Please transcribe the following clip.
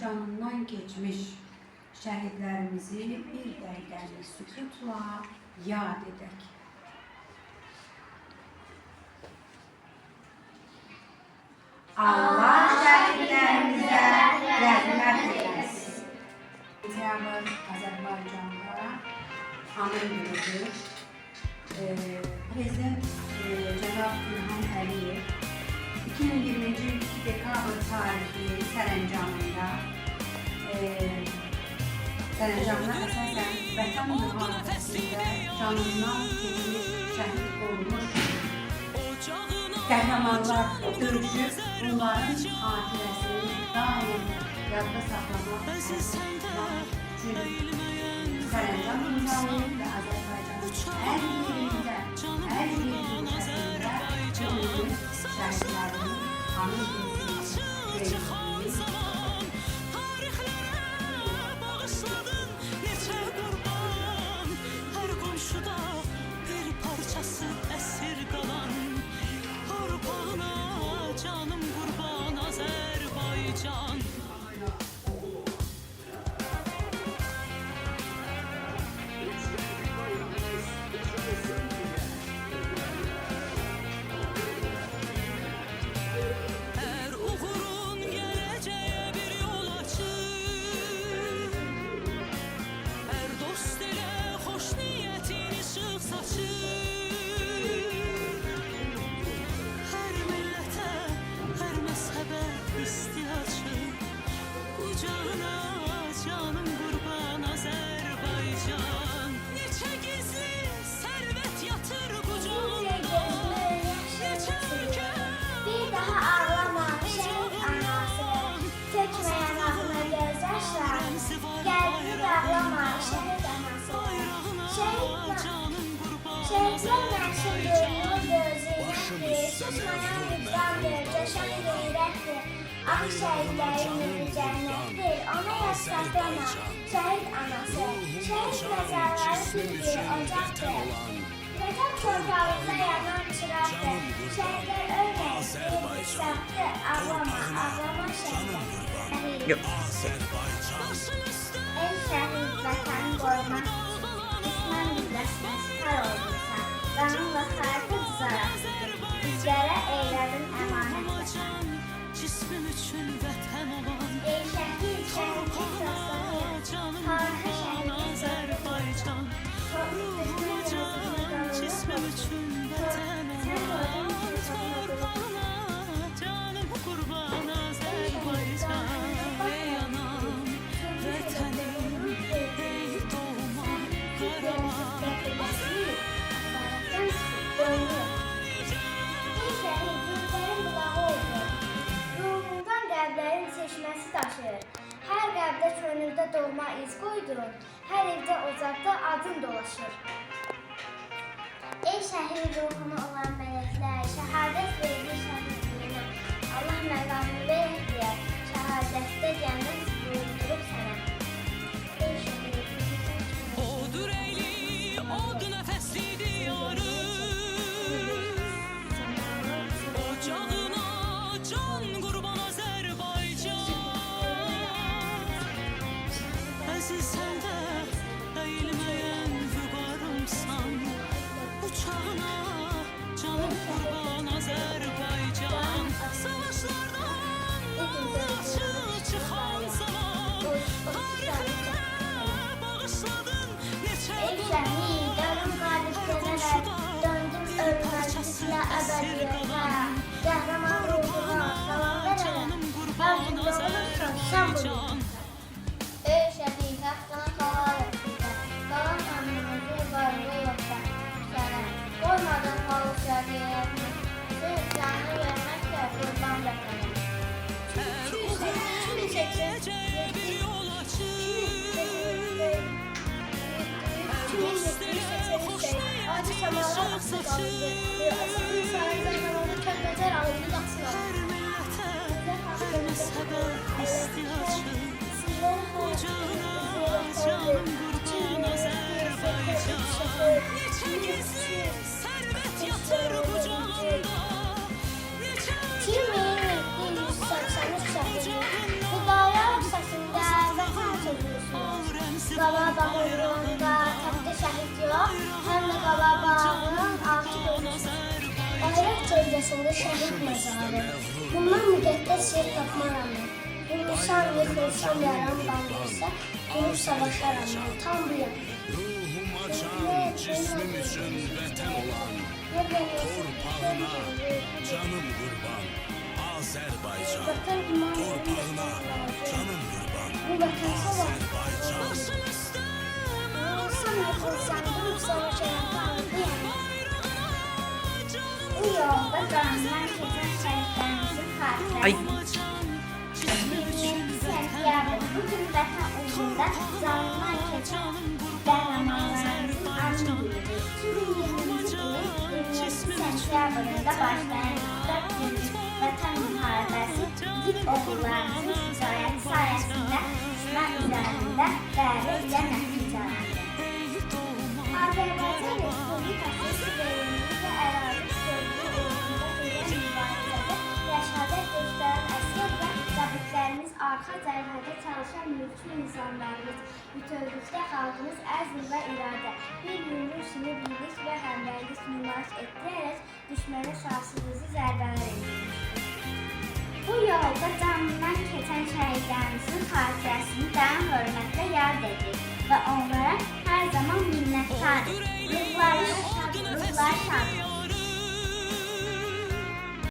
canından geçmiş şəhidlərimizi bir dəqiqəlik sükutla yad edək. Allah şəhidlərimizə rəhmət eləsin. Teatr Azərbaycanda anı günüdür. Prezident Cənab İlham Əliyev 2020-ci il 2 dekabr tarixli sərəncamına əsasən vətən müharibəsində canından keçmiş şəhid olmuş qəhrəmanlar döyüşüb, bunların xatirəsini daim yadda saxlamaq üçün sərəncam imzalayıb və Azərbaycanın hər yerində, hər bir şəhidlərinin anı günü canım qurban Azərbaycan. Hər uğurun gələcəyə bir yol açır, hər dost ilə xoş niyyətin işıq saçır. İstiyacı kucağına canım qurban Azərbaycan. Neçə gizli sərvət yatır qucağında, neçə ölkə bir daha ağlama şəhid anası, tökməyən ağına göz yaşlar, qəlbini bağlama şəhid anası. Şəhidlər məşin duyulur gözüydəkdir, susmayan vicdandır, coşan qeyrətdir. Ağ şəhidlərin cənnətdir, ona yaşladana şəhid anası. Şəhid məzarları bir ocaqdır, vətən torpağında yanan çıraqdır. Şəhidlər ölməyir, qıssaqdır, ağlama, ağlama şəhidlər. Ey şəhid vətəni qoymaq, düşmən milləsinə star olursan, qanınla xarkı düzaraqdır, bizlərə eylədin əmanət vətən. Cismim üçün vətən olan, Ey şəhid, şəhidlik dostları, tarixi şəhidlik Azərbaycan. Ruhuma can, cismim üçün vətən olan, torpağına canım qurban Azərbaycan. Ey anam, vətənim, ey doğma Qarabağ. Qəlblərin seçməsi daşır. Hər qəlbdə könüldə doğma iz qoydun, hər evdə ocaqda adın dolaşır. Ey şəhid ruhunu olan mələklər, şəhadət verdi şəhidliyinə. Allah məqamını verək deyə, şəhadətdə cənnət buyurdurub sənə. Ey şəhid, Odur eyli, od nəfəsli diyarı, ocağına can qurban Azərbaycan. Əziz sən də əyilməyən vüqarımsan, uçağına canım qurban Azərbaycan. Savaşlardan açıq çıxan zaman, tarixlərə bağışladın neçə ey şəhid, ölüm qalib dönərək, döndüm ölməclislə əbədiyyətə. Qəhrəman ruhuna salam verərək, lakin doğulursan şən bulur. Ey şəhid, haqqını halal et bizə, qalan ömrümüzü varlığı yoxsa sənə. Qoymadın halısya qeyrətini, siz canı verməklə qurban vətənə. gələcəyə bir yol açır, hər dost ilə xoş niyyətin işıq saçır. Hər millətə, hər məzhəbə istiyacı, kucağına canım qurban Azərbaycan. Neçə gizli sərvət yatır qucağında, neçə ölkə Kim 1783 şəhidi, Hüdaya səsi çölcəsində şəhid məzarı. Bundan müqəddəs yer tapmaram mən. Yumursan, yıxılsam, yaram bandırsa, durub savaşaram mən, tam bu yan. Ruhuma can, cismim üçün vətən olan, torpağına canım qurban, Azərbaycan. Torpağına canım qurban, Bu vətənsə var. Azərbaycan. Yumursan, yıxılsam, durub savaşaram, tam bu yan. Bu yolda canından keçən şəhidlərimizin xatirəsi. 27 sentyabr bugün vətən uğrunda canından keçən qəhrəmanlarımızın anı günüdür. 2020-ci ilin 27 sentyabrında başlayan 4 günlük vətən müharibəsi igid oğullarımızın şücaəti sayəsində düşmən üzərində qələbə ilə nəticələndi. Azərbaycan Respublikası suverenliyi və ərazi bütövlüyü uğrunda gedən mübarizədə rəşadət göstərən əsgər və zabitlərimiz, arxa cərhədə çalışan mülki insanlarımız, bütövlükdə xalqımız əzm və iradə, bir yumruq kimi birlik və həmrəylik nümayiş etdirərək düşmənə şahsızlığı zərbələr edilmişdir. Bu yolda canından keçən şəhidlərimizin xatirəsini daim hörmətlə yad edir və onlara hər zaman minnətdarıq. Ruhları şad, ruhları şad.